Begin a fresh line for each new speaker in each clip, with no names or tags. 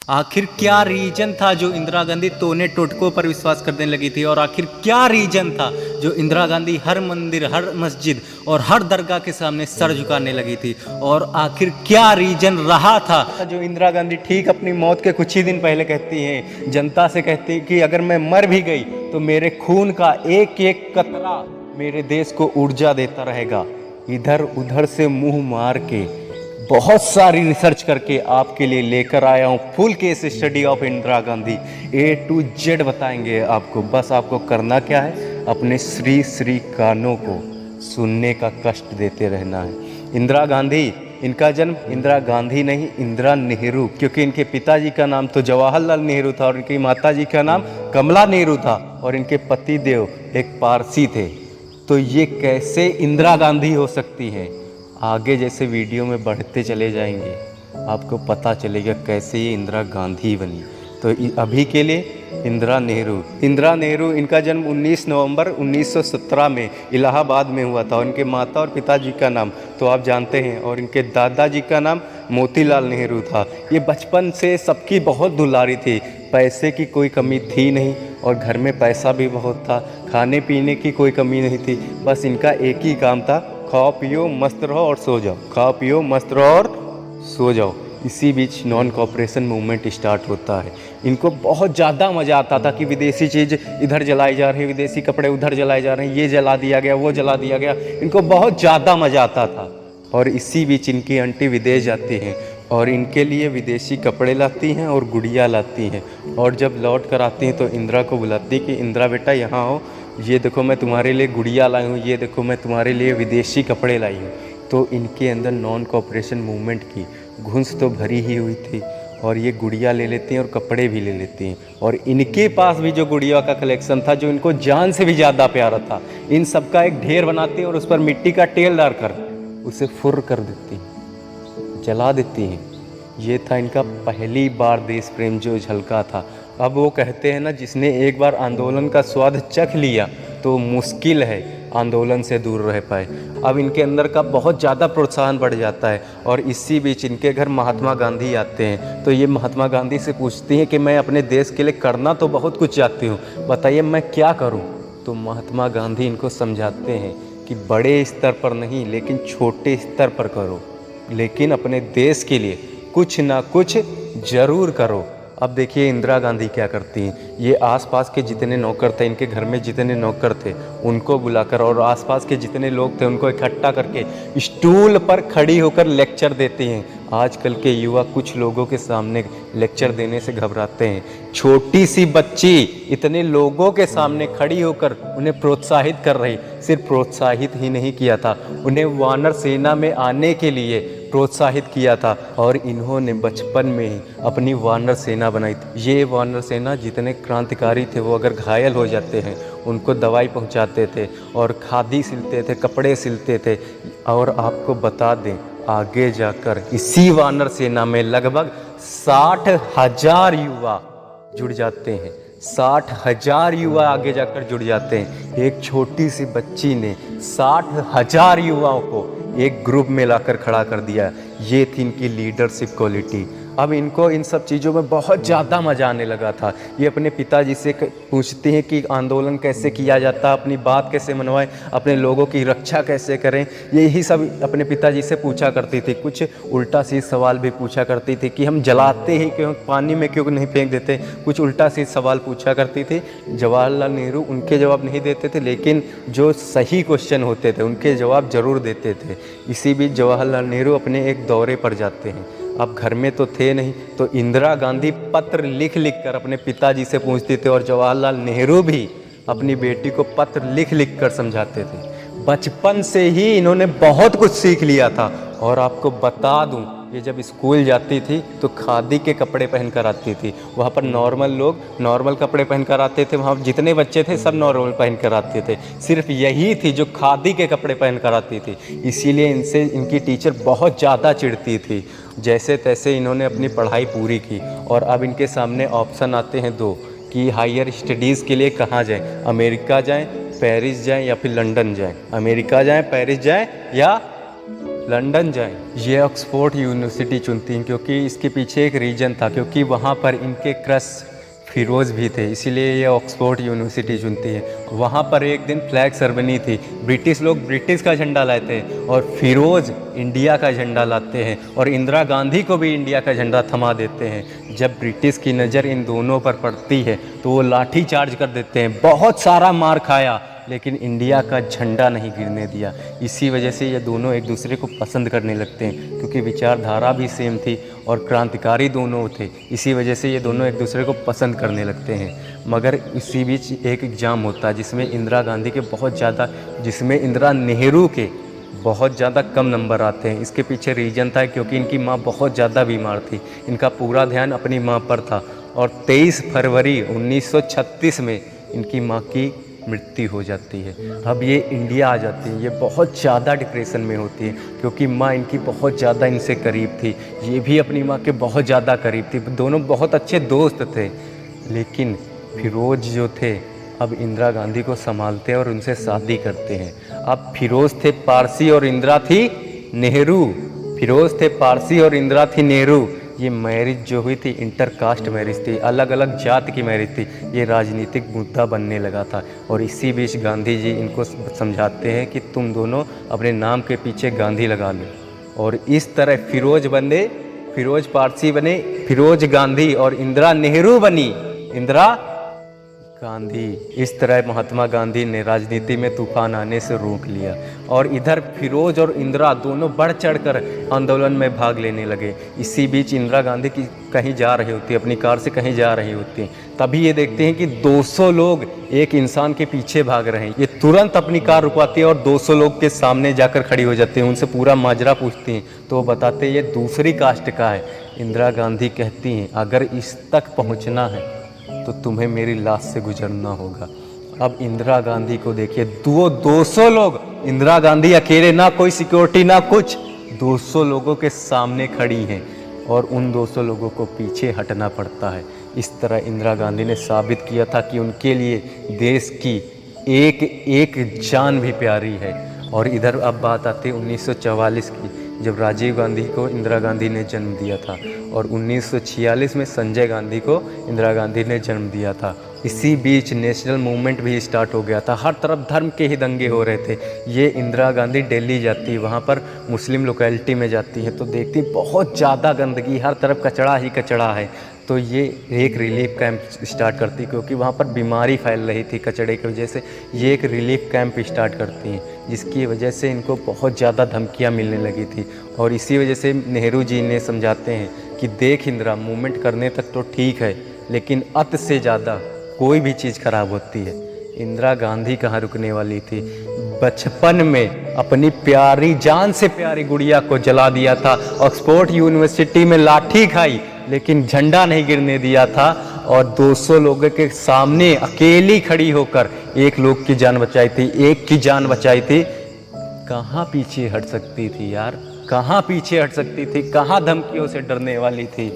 आखिर क्या रीजन था जो इंदिरा गांधी टोने टोटकों पर विश्वास करने लगी थी, और आखिर क्या रीजन था जो इंदिरा गांधी हर मंदिर, हर मस्जिद और हर दरगाह के सामने सर झुकाने लगी थी, और आखिर क्या रीजन रहा था जो इंदिरा गांधी ठीक अपनी मौत के कुछ ही दिन पहले कहती हैं, जनता से कहती है कि अगर मैं मर भी गई तो मेरे खून का एक एक कतरा मेरे देश को ऊर्जा देता रहेगा। इधर उधर से मुंह मार के बहुत सारी रिसर्च करके आपके लिए लेकर आया हूँ full case study of Indira Gandhi. A to Z बताएंगे आपको। बस आपको करना क्या है, अपने श्री श्री कानों को सुनने का कष्ट देते रहना है। इंदिरा गांधी, इनका जन्म इंदिरा गांधी नहीं, इंदिरा नेहरू, क्योंकि इनके पिताजी का नाम तो जवाहरलाल नेहरू था और इनकी माताजी का नाम कमला नेहरू था, और इनके पति देव एक पारसी थे। तो ये कैसे इंदिरा गांधी हो सकती हैं? आगे जैसे वीडियो में बढ़ते चले जाएंगे आपको पता चलेगा कैसे ये इंदिरा गांधी बनी। तो अभी के लिए इंदिरा नेहरू। इंदिरा नेहरू, इनका जन्म 19 नवंबर 1917 में इलाहाबाद में हुआ था। इनके माता और पिताजी का नाम तो आप जानते हैं, और इनके दादाजी का नाम मोतीलाल नेहरू था। ये बचपन से सबकी बहुत दुलारी थी, पैसे की कोई कमी थी नहीं और घर में पैसा भी बहुत था, खाने पीने की कोई कमी नहीं थी। बस इनका एक ही काम था, खाओ पियो मस्त रहो और सो जाओ, खाओ पियो मस्त रहो और सो जाओ। इसी बीच नॉन कॉपरेशन मूवमेंट स्टार्ट होता है। इनको बहुत ज़्यादा मज़ा आता था कि विदेशी चीज़ इधर जलाई जा रही है, विदेशी कपड़े उधर जलाए जा रहे हैं, ये जला दिया गया, वो जला दिया गया। इनको बहुत ज़्यादा मज़ा आता था। और इसी बीच इनकी आंटी विदेश जाती हैं और इनके लिए विदेशी कपड़े लाती हैं और गुड़िया लाती हैं, और जब लौट कर आती हैं तो इंदिरा को बुलाती कि इंदिरा बेटा यहाँ हो, ये देखो मैं तुम्हारे लिए गुड़िया लाई हूँ, ये देखो मैं तुम्हारे लिए विदेशी कपड़े लाई हूँ। तो इनके अंदर नॉन कॉपरेशन मूवमेंट की घुंस तो भरी ही हुई थी, और ये गुड़िया ले लेती हैं और कपड़े भी ले लेती हैं। और इनके पास भी जो गुड़िया का कलेक्शन था, जो इनको जान से भी ज़्यादा प्यारा था, इन सब का एक ढेर बनाती हैं और उस पर मिट्टी का तेल डालकर उसे फुर्र कर देती हैं, जला देती हैं। ये था इनका पहली बार देश प्रेम जो झलका था। अब वो कहते हैं ना, जिसने एक बार आंदोलन का स्वाद चख लिया तो मुश्किल है आंदोलन से दूर रह पाए। अब इनके अंदर का बहुत ज़्यादा प्रोत्साहन बढ़ जाता है, और इसी बीच इनके घर महात्मा गांधी आते हैं। तो ये महात्मा गांधी से पूछती हैं कि मैं अपने देश के लिए करना तो बहुत कुछ चाहती हूँ, बताइए मैं क्या करूँ। तो महात्मा गांधी इनको समझाते हैं कि बड़े स्तर पर नहीं लेकिन छोटे स्तर पर करो, लेकिन अपने देश के लिए कुछ ना कुछ ज़रूर करो। अब देखिए इंदिरा गांधी क्या करती हैं। ये आसपास के जितने नौकर थे, इनके घर में जितने नौकर थे उनको बुलाकर और आसपास के जितने लोग थे उनको इकट्ठा करके स्टूल पर खड़ी होकर लेक्चर देती हैं। आजकल के युवा कुछ लोगों के सामने लेक्चर देने से घबराते हैं। छोटी सी बच्ची इतने लोगों के सामने खड़ी होकर उन्हें प्रोत्साहित कर रही, सिर्फ प्रोत्साहित ही नहीं किया था, उन्हें वानर सेना में आने के लिए प्रोत्साहित किया था, और इन्होंने बचपन में ही अपनी वानर सेना बनाई थी। ये वानर सेना जितने क्रांतिकारी थे वो अगर घायल हो जाते हैं उनको दवाई पहुंचाते थे और खादी सिलते थे, कपड़े सिलते थे। और आपको बता दें, आगे जाकर इसी वानर सेना में लगभग 60,000 युवा जुड़ जाते हैं। 60,000 युवा आगे जाकर जुड़ जाते हैं। एक छोटी सी बच्ची ने 60,000 युवाओं को एक ग्रुप में लाकर खड़ा कर दिया। ये थी इनकी लीडरशिप क्वालिटी। अब इनको इन सब चीज़ों में बहुत ज़्यादा मज़ा आने लगा था। ये अपने पिताजी से पूछती हैं कि आंदोलन कैसे किया जाता, अपनी बात कैसे मनवाएं, अपने लोगों की रक्षा कैसे करें। यही सब अपने पिताजी से पूछा करती थी। कुछ उल्टा सीध सवाल भी पूछा करती थी कि हम जलाते ही क्यों, पानी में क्यों नहीं फेंक देते। कुछ उल्टा सीध सवाल पूछा करती थी। जवाहरलाल नेहरू उनके जवाब नहीं देते थे, लेकिन जो सही क्वेश्चन होते थे उनके जवाब ज़रूर देते थे। इसी बीच जवाहरलाल नेहरू अपने एक दौरे पर जाते हैं। अब घर में तो थे नहीं, तो इंदिरा गांधी पत्र लिख लिख कर अपने पिताजी से पूछते थे, और जवाहरलाल नेहरू भी अपनी बेटी को पत्र लिख लिख कर समझाते थे। बचपन से ही इन्होंने बहुत कुछ सीख लिया था। और आपको बता दूं, ये जब स्कूल जाती थी तो खादी के कपड़े पहन कर आती थी। वहाँ पर नॉर्मल लोग नॉर्मल कपड़े पहन कर आते थे, वहाँ जितने बच्चे थे सब नॉर्मल पहन कर आते थे। सिर्फ यही थी जो खादी के कपड़े पहन कर आती थी। इसीलिए इनसे इनकी टीचर बहुत ज़्यादा चिढ़ती थी। जैसे तैसे इन्होंने अपनी पढ़ाई पूरी की, और अब इनके सामने ऑप्शन आते हैं दो कि हायर स्टडीज़ के लिए कहाँ जाएँ, अमेरिका जाएँ, पेरिस जाएँ या फिर लंदन जाएँ। अमेरिका जाएँ, पेरिस जाएँ या लंदन जाएं। ये ऑक्सफोर्ड यूनिवर्सिटी चुनती हैं क्योंकि इसके पीछे एक रीजन था, क्योंकि वहाँ पर इनके क्रश फिरोज़ भी थे, इसीलिए ये ऑक्सफोर्ड यूनिवर्सिटी चुनती है। वहाँ पर एक दिन फ्लैग सेरेमनी थी, ब्रिटिश लोग ब्रिटिश का झंडा लाते हैं और फिरोज़ इंडिया का झंडा लाते हैं और इंदिरा गांधी को भी इंडिया का झंडा थमा देते हैं। जब ब्रिटिश की नज़र इन दोनों पर पड़ती है तो वो लाठी चार्ज कर देते हैं। बहुत सारा मार खाया लेकिन इंडिया का झंडा नहीं गिरने दिया। इसी वजह से ये दोनों एक दूसरे को पसंद करने लगते हैं, क्योंकि विचारधारा भी सेम थी और क्रांतिकारी दोनों थे। इसी वजह से ये दोनों एक दूसरे को पसंद करने लगते हैं। मगर इसी बीच एक एग्ज़ाम होता है जिसमें इंदिरा गांधी के जिसमें इंदिरा नेहरू के बहुत ज़्यादा कम नंबर आते हैं। इसके पीछे रीज़न था क्योंकि इनकी माँ बहुत ज़्यादा बीमार थी, इनका पूरा ध्यान अपनी माँ पर था और 23 फरवरी 1936 में इनकी माँ की मृत्यु हो जाती है। अब ये इंडिया आ जाती है, ये बहुत ज़्यादा डिप्रेशन में होती है क्योंकि माँ इनकी बहुत ज़्यादा इनसे करीब थी, ये भी अपनी माँ के बहुत ज़्यादा करीब थी, दोनों बहुत अच्छे दोस्त थे। लेकिन फिरोज़ जो थे अब इंदिरा गांधी को संभालते हैं और उनसे शादी करते हैं। अब फिरोज़ थे पारसी और इंदिरा थी नेहरू। फिरोज़ थे पारसी और इंदिरा थी नेहरू। ये मैरिज जो हुई थी इंटरकास्ट मैरिज थी, अलग अलग जात की मैरिज थी। ये राजनीतिक मुद्दा बनने लगा था और इसी बीच गांधी जी इनको समझाते हैं कि तुम दोनों अपने नाम के पीछे गांधी लगा लो। और इस तरह फिरोज पारसी बने, फिरोज गांधी और इंदिरा नेहरू बनी इंदिरा गांधी। इस तरह महात्मा गांधी ने राजनीति में तूफान आने से रोक लिया और इधर फिरोज और इंदिरा दोनों बढ़ चढ़कर आंदोलन में भाग लेने लगे। इसी बीच इंदिरा गांधी की कहीं जा रही होती, अपनी कार से कहीं जा रही होती, तभी ये देखते हैं कि 200 लोग एक इंसान के पीछे भाग रहे हैं। ये तुरंत अपनी कार रुकवाती है और 200 लोग के सामने जाकर खड़ी हो जाती हैं, उनसे पूरा माजरा पूछती हैं तो वो बताते हैं ये दूसरी कास्ट का है। इंदिरा गांधी कहती हैं अगर इस तक पहुँचना है तो तुम्हें मेरी लाश से गुजरना होगा। अब इंदिरा गांधी को देखिए, 200 लोग, इंदिरा गांधी अकेले, ना कोई सिक्योरिटी ना कुछ, 200 लोगों के सामने खड़ी हैं और उन 200 लोगों को पीछे हटना पड़ता है। इस तरह इंदिरा गांधी ने साबित किया था कि उनके लिए देश की एक एक जान भी प्यारी है। और इधर अब बात आती है 1944 की, जब राजीव गांधी को इंदिरा गांधी ने जन्म दिया था और 1946 में संजय गांधी को इंदिरा गांधी ने जन्म दिया था। इसी बीच नेशनल मूवमेंट भी स्टार्ट हो गया था, हर तरफ धर्म के ही दंगे हो रहे थे। ये इंदिरा गांधी दिल्ली जाती है, वहाँ पर मुस्लिम लोकेलिटी में जाती है तो देखती बहुत ज़्यादा गंदगी, हर तरफ कचड़ा ही कचड़ा है। तो ये एक रिलीफ कैंप स्टार्ट करती, क्योंकि वहाँ पर बीमारी फैल रही थी कचड़े की वजह से। ये एक रिलीफ कैंप स्टार्ट करती हैं जिसकी वजह से इनको बहुत ज़्यादा धमकियाँ मिलने लगी थी। और इसी वजह से नेहरू जी ने समझाते हैं कि देख इंदिरा, मूवमेंट करने तक तो ठीक है लेकिन अत से ज़्यादा कोई भी चीज़ खराब होती है। इंदिरा गांधी कहाँ रुकने वाली थी, बचपन में अपनी प्यारी जान से प्यारी गुड़िया को जला दिया था, ऑक्सफोर्ड यूनिवर्सिटी में लाठी खाई लेकिन झंडा नहीं गिरने दिया था और 200 लोगों के सामने अकेली खड़ी होकर एक लोग की जान बचाई थी, एक की जान बचाई थी। कहाँ पीछे हट सकती थी यार, कहाँ पीछे हट सकती थी, कहाँ धमकियों से डरने वाली थी।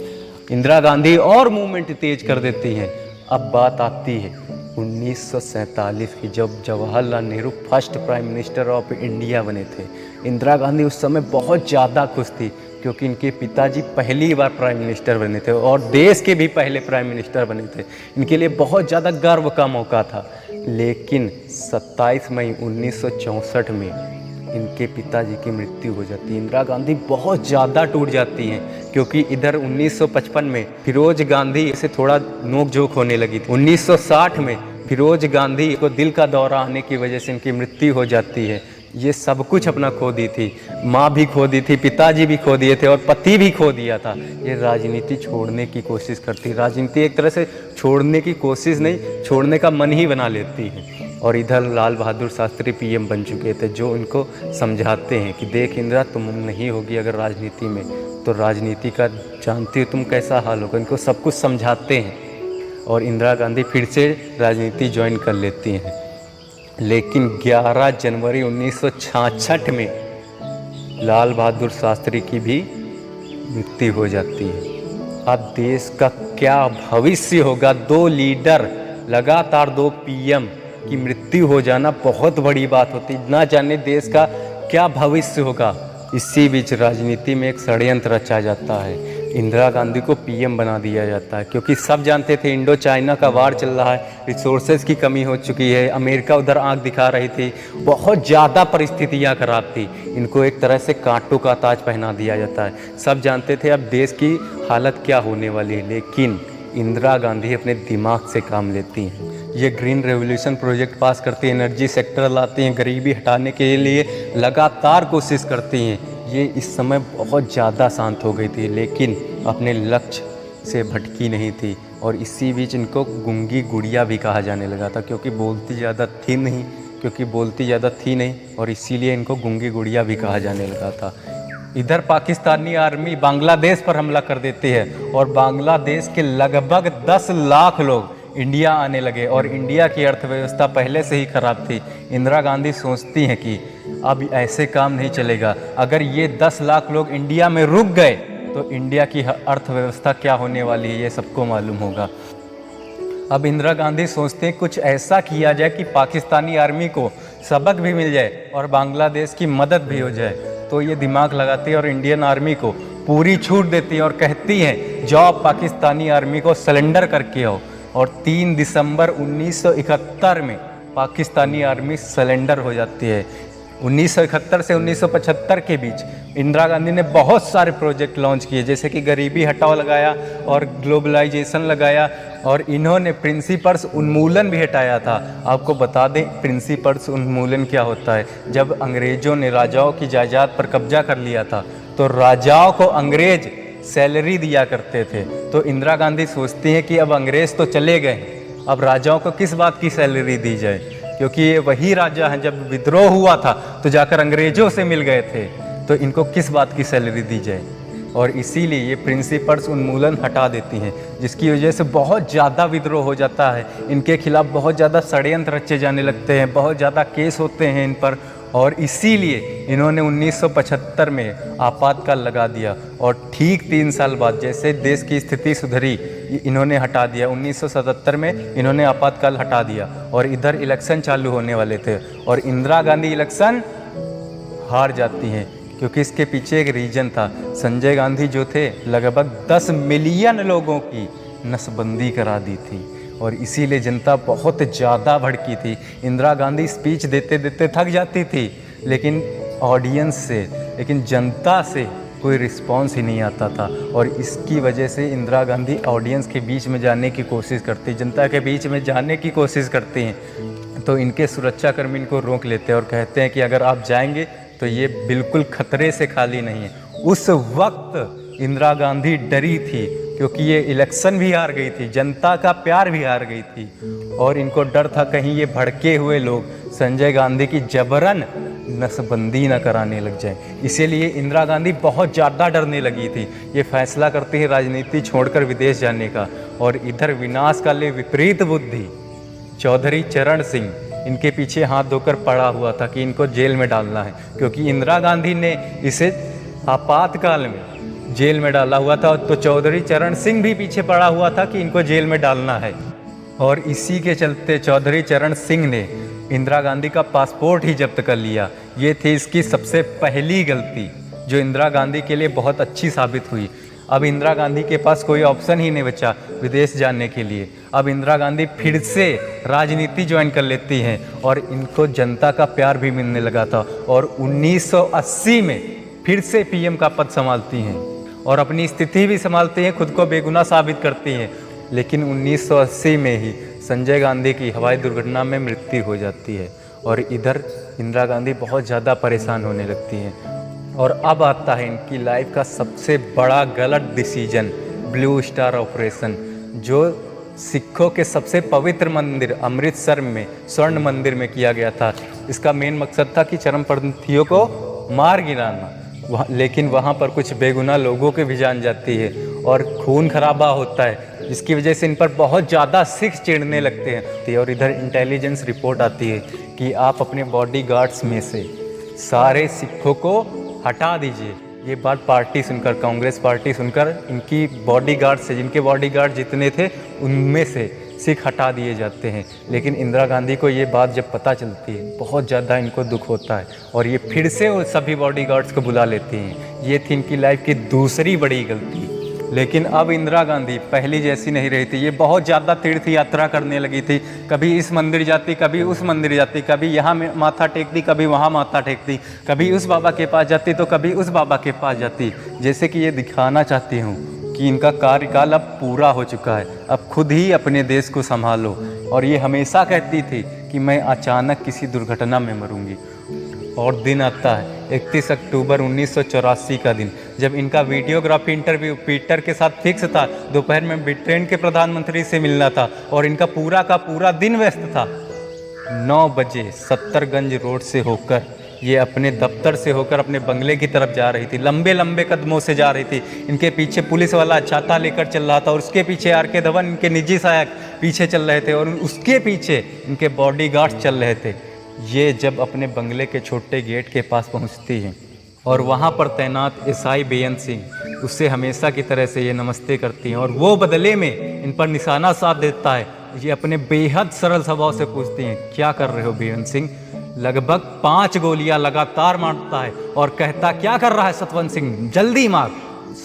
इंदिरा गांधी और मूवमेंट तेज कर देती हैं। अब बात आती है 1947 की, जब Jawaharlal Nehru first prime minister of India बने थे। इंदिरा गांधी उस समय बहुत ज़्यादा खुश थी क्योंकि इनके पिताजी पहली बार प्राइम मिनिस्टर बने थे और देश के भी पहले प्राइम मिनिस्टर बने थे। इनके लिए बहुत ज़्यादा गर्व का मौका था। लेकिन 27 मई 1964 में इनके पिताजी की मृत्यु हो जाती है। इंदिरा गांधी बहुत ज़्यादा टूट जाती हैं क्योंकि इधर 1955 में फिरोज गांधी से थोड़ा नोक-झोंक होने लगी थी। 1960 में फिरोज गांधी को दिल का दौरा आने की वजह से इनकी मृत्यु हो जाती है। ये सब कुछ अपना खो दी थी, माँ भी खो दी थी, पिताजी भी खो दिए थे और पति भी खो दिया था। ये राजनीति छोड़ने की कोशिश करती, राजनीति एक तरह से छोड़ने की कोशिश नहीं, छोड़ने का मन ही बना लेती है। और इधर लाल बहादुर शास्त्री पीएम बन चुके थे जो इनको समझाते हैं कि देख इंदिरा, तुम नहीं होगी अगर राजनीति में तो राजनीति का जानती हो तुम कैसा हाल होगा। इनको सब कुछ समझाते हैं और इंदिरा गांधी फिर से राजनीति ज्वाइन कर लेती हैं। लेकिन 11 जनवरी 1966 में लाल बहादुर शास्त्री की भी मृत्यु हो जाती है। अब देश का क्या भविष्य होगा, 2 लीडर लगातार 2 पीएम की मृत्यु हो जाना बहुत बड़ी बात होती, ना जाने देश का क्या भविष्य होगा। इसी बीच राजनीति में एक षड्यंत्र रचा जाता है, इंदिरा गांधी को पीएम बना दिया जाता है, क्योंकि सब जानते थे इंडो चाइना का वार चल रहा है, रिसोर्सेज की कमी हो चुकी है, अमेरिका उधर आंख दिखा रही थी, बहुत ज़्यादा परिस्थितियाँ खराब थी। इनको एक तरह से कांटों का ताज पहना दिया जाता है। सब जानते थे अब देश की हालत क्या होने वाली है, लेकिन इंदिरा गांधी अपने दिमाग से काम लेती हैं। ये ग्रीन रेवोल्यूशन प्रोजेक्ट पास करती हैं, एनर्जी सेक्टर लाती हैं, गरीबी हटाने के लिए लगातार कोशिश करती हैं। ये इस समय बहुत ज़्यादा शांत हो गई थी, लेकिन अपने लक्ष्य से भटकी नहीं थी। और इसी बीच इनको गूंगी गुड़िया भी कहा जाने लगा था, क्योंकि बोलती ज़्यादा थी नहीं और इसीलिए इनको गूंगी गुड़िया भी कहा जाने लगा था। इधर पाकिस्तानी आर्मी बांग्लादेश पर हमला कर देती है और बांग्लादेश के लगभग 10 लाख लोग इंडिया आने लगे और इंडिया की अर्थव्यवस्था पहले से ही खराब थी। इंदिरा गांधी सोचती हैं कि अब ऐसे काम नहीं चलेगा, अगर ये 10 लाख लोग इंडिया में रुक गए तो इंडिया की अर्थव्यवस्था क्या होने वाली है ये सबको मालूम होगा। अब इंदिरा गांधी सोचते हैं कुछ ऐसा किया जाए कि पाकिस्तानी आर्मी को सबक भी मिल जाए और बांग्लादेश की मदद भी हो जाए। तो ये दिमाग लगाती है और इंडियन आर्मी को पूरी छूट देती है और कहती हैं जाओ पाकिस्तानी आर्मी को सरेंडर करके आओ। और 3 दिसंबर 1971 में पाकिस्तानी आर्मी सरेंडर हो जाती है। 1971 से 1975 के बीच इंदिरा गांधी ने बहुत सारे प्रोजेक्ट लॉन्च किए, जैसे कि गरीबी हटाओ लगाया और ग्लोबलाइजेशन लगाया, और इन्होंने प्रिंसिपल्स उन्मूलन भी हटाया था। आपको बता दें प्रिंसिपल्स उन्मूलन क्या होता है। जब अंग्रेज़ों ने राजाओं की जायदाद पर कब्जा कर लिया था तो राजाओं को अंग्रेज सैलरी दिया करते थे। तो इंदिरा गांधी सोचती हैं कि अब अंग्रेज़ तो चले गए, अब राजाओं को किस बात की सैलरी दी जाए, क्योंकि ये वही राजा हैं जब विद्रोह हुआ था तो जाकर अंग्रेज़ों से मिल गए थे, तो इनको किस बात की सैलरी दी जाए। और इसीलिए ये प्रिंसिपल्स उन्मूलन हटा देती हैं, जिसकी वजह से बहुत ज़्यादा विद्रोह हो जाता है। इनके खिलाफ बहुत ज़्यादा षड्यंत्र रचे जाने लगते हैं, बहुत ज़्यादा केस होते हैं इन पर, और इसीलिए इन्होंने 1975 में आपातकाल लगा दिया। और ठीक 3 साल बाद जैसे देश की स्थिति सुधरी इन्होंने हटा दिया। 1977 में इन्होंने आपातकाल हटा दिया और इधर इलेक्शन चालू होने वाले थे और इंदिरा गांधी इलेक्शन हार जाती हैं, क्योंकि इसके पीछे एक रीजन था। संजय गांधी जो थे लगभग 10 मिलियन लोगों की नसबंदी करा दी थी और इसीलिए जनता बहुत ज़्यादा भड़की थी। इंदिरा गांधी स्पीच देते देते थक जाती थी, लेकिन ऑडियंस से, लेकिन जनता से कोई रिस्पांस ही नहीं आता था। और इसकी वजह से इंदिरा गांधी ऑडियंस के बीच में जाने की कोशिश करती, जनता के बीच में जाने की कोशिश करती हैं। तो इनके सुरक्षाकर्मी इनको रोक लेते हैं और कहते हैं कि अगर आप जाएंगे तो ये बिल्कुल खतरे से खाली नहीं है। उस वक्त इंदिरा गांधी डरी थी, क्योंकि ये इलेक्शन भी हार गई थी, जनता का प्यार भी हार गई थी और इनको डर था कहीं ये भड़के हुए लोग संजय गांधी की जबरन नसबंदी न कराने लग जाए। इसीलिए इंदिरा गांधी बहुत ज़्यादा डरने लगी थी। ये फैसला करती है राजनीति छोड़कर विदेश जाने का। और इधर विनाशकाले विपरीत बुद्धि चौधरी चरण सिंह इनके पीछे हाथ धोकर पड़ा हुआ था कि इनको जेल में डालना है, क्योंकि इंदिरा गांधी ने इसे आपातकाल में जेल में डाला हुआ था। तो चौधरी चरण सिंह भी पीछे पड़ा हुआ था कि इनको जेल में डालना है। और इसी के चलते चौधरी चरण सिंह ने इंदिरा गांधी का पासपोर्ट ही जब्त कर लिया। ये थी इसकी सबसे पहली गलती, जो इंदिरा गांधी के लिए बहुत अच्छी साबित हुई। अब इंदिरा गांधी के पास कोई ऑप्शन ही नहीं बचा विदेश जाने के लिए। अब इंदिरा गांधी फिर से राजनीति ज्वाइन कर लेती हैं और इनको जनता का प्यार भी मिलने लगा था और 1980 में फिर से पीएम का पद संभालती हैं और अपनी स्थिति भी संभालती हैं, खुद को बेगुनाह साबित करती हैं। लेकिन 1980 में ही संजय गांधी की हवाई दुर्घटना में मृत्यु हो जाती है और इधर इंदिरा गांधी बहुत ज़्यादा परेशान होने लगती हैं। और अब आता है इनकी लाइफ का सबसे बड़ा गलत डिसीजन, ब्लू स्टार ऑपरेशन, जो सिखों के सबसे पवित्र मंदिर अमृतसर में स्वर्ण मंदिर में किया गया था। इसका मेन मकसद था कि चरमपंथियों को मार गिराना, लेकिन वहाँ पर कुछ बेगुनाह लोगों की भी जान जाती है और खून खराबा होता है, जिसकी वजह से इन पर बहुत ज़्यादा सिख चिढ़ने लगते हैं। और इधर इंटेलिजेंस रिपोर्ट आती है कि आप अपने बॉडी गार्ड्स में से सारे सिखों को हटा दीजिए। ये बात पार्टी सुनकर, कांग्रेस पार्टी सुनकर, इनकी बॉडीगार्ड से, जिनके बॉडीगार्ड जितने थे उनमें से सिख हटा दिए जाते हैं। लेकिन इंदिरा गांधी को ये बात जब पता चलती है, बहुत ज़्यादा इनको दुख होता है और ये फिर से वो सभी बॉडीगार्ड्स को बुला लेती हैं। ये थी इनकी लाइफ की दूसरी बड़ी गलती। लेकिन अब इंदिरा गांधी पहली जैसी नहीं रही थी। ये बहुत ज़्यादा तीर्थ यात्रा करने लगी थी। कभी इस मंदिर जाती, कभी उस मंदिर जाती, कभी यहाँ माथा टेकती, कभी वहाँ माथा टेकती, कभी उस बाबा के पास जाती तो कभी उस बाबा के पास जाती। जैसे कि ये दिखाना चाहती हूँ कि इनका कार्यकाल अब पूरा हो चुका है, अब खुद ही अपने देश को संभालो। और ये हमेशा कहती थी कि मैं अचानक किसी दुर्घटना में मरूंगी। और दिन आता है 31 अक्टूबर 1984 का दिन, जब इनका वीडियोग्राफी इंटरव्यू पीटर के साथ फिक्स था। दोपहर में ब्रिटेन के प्रधानमंत्री से मिलना था और इनका पूरा का पूरा दिन व्यस्त था। 9 बजे सत्तरगंज रोड से होकर ये अपने दफ्तर से होकर अपने बंगले की तरफ जा रही थी। लंबे लंबे कदमों से जा रही थी। इनके पीछे पुलिस वाला छाता लेकर चल रहा था और उसके पीछे आर.के. धवन, इनके निजी सहायक पीछे चल रहे थे और उसके पीछे इनके बॉडीगार्ड्स चल रहे थे। ये जब अपने बंगले के छोटे गेट के पास पहुंचती हैं और वहां पर तैनात एसआई बेअंत सिंह उससे हमेशा की तरह से ये नमस्ते करती हैं और वो बदले में इन पर निशाना साध देता है। ये अपने बेहद सरल स्वभाव से पूछती हैं, क्या कर रहे हो बेअंत सिंह? लगभग 5 गोलियां लगातार मारता है और कहता, क्या कर रहा है सतवंत सिंह, जल्दी मार।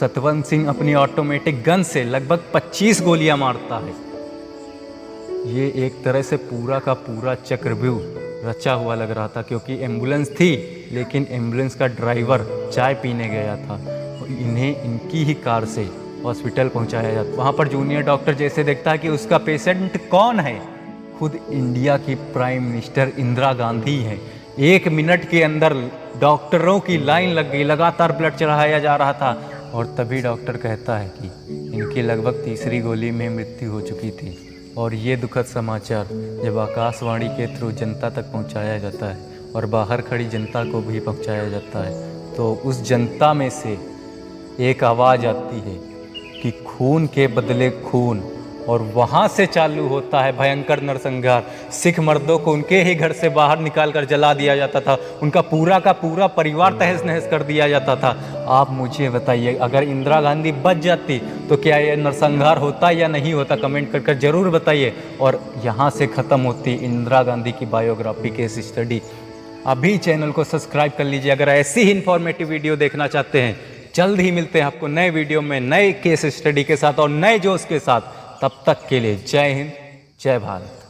सतवंत सिंह अपनी ऑटोमेटिक गन से लगभग 25 गोलियां मारता है। ये एक तरह से पूरा का पूरा चक्रव्यूह रचा हुआ लग रहा था, क्योंकि एम्बुलेंस थी लेकिन एम्बुलेंस का ड्राइवर चाय पीने गया था और इन्हें इनकी ही कार से हॉस्पिटल पहुंचाया जाता। वहाँ पर जूनियर डॉक्टर जैसे देखता है कि उसका पेशेंट कौन है, खुद इंडिया की प्राइम मिनिस्टर इंदिरा गांधी हैं। 1 मिनट के अंदर डॉक्टरों की लाइन लग गई, लगातार ब्लड चढ़ाया जा रहा था और तभी डॉक्टर कहता है कि इनकी लगभग तीसरी गोली में मृत्यु हो चुकी थी। और ये दुखद समाचार जब आकाशवाणी के थ्रू जनता तक पहुंचाया जाता है और बाहर खड़ी जनता को भी पहुंचाया जाता है, तो उस जनता में से एक आवाज़ आती है कि खून के बदले खून। और वहाँ से चालू होता है भयंकर नरसंहार। सिख मर्दों को उनके ही घर से बाहर निकाल कर जला दिया जाता था। उनका पूरा का पूरा परिवार तहस नहस कर दिया जाता था। आप मुझे बताइए, अगर इंदिरा गांधी बच जाती तो क्या ये नरसंहार होता या नहीं होता? कमेंट कर कर ज़रूर बताइए। और यहाँ से ख़त्म होती इंदिरा गांधी की बायोग्राफी केस स्टडी। अभी चैनल को सब्सक्राइब कर लीजिए अगर ऐसी ही इन्फॉर्मेटिव वीडियो देखना चाहते हैं। जल्द ही मिलते हैं आपको नए वीडियो में, नए केस स्टडी के साथ और नए जोश के साथ। तब तक के लिए जय हिंद, जय भारत।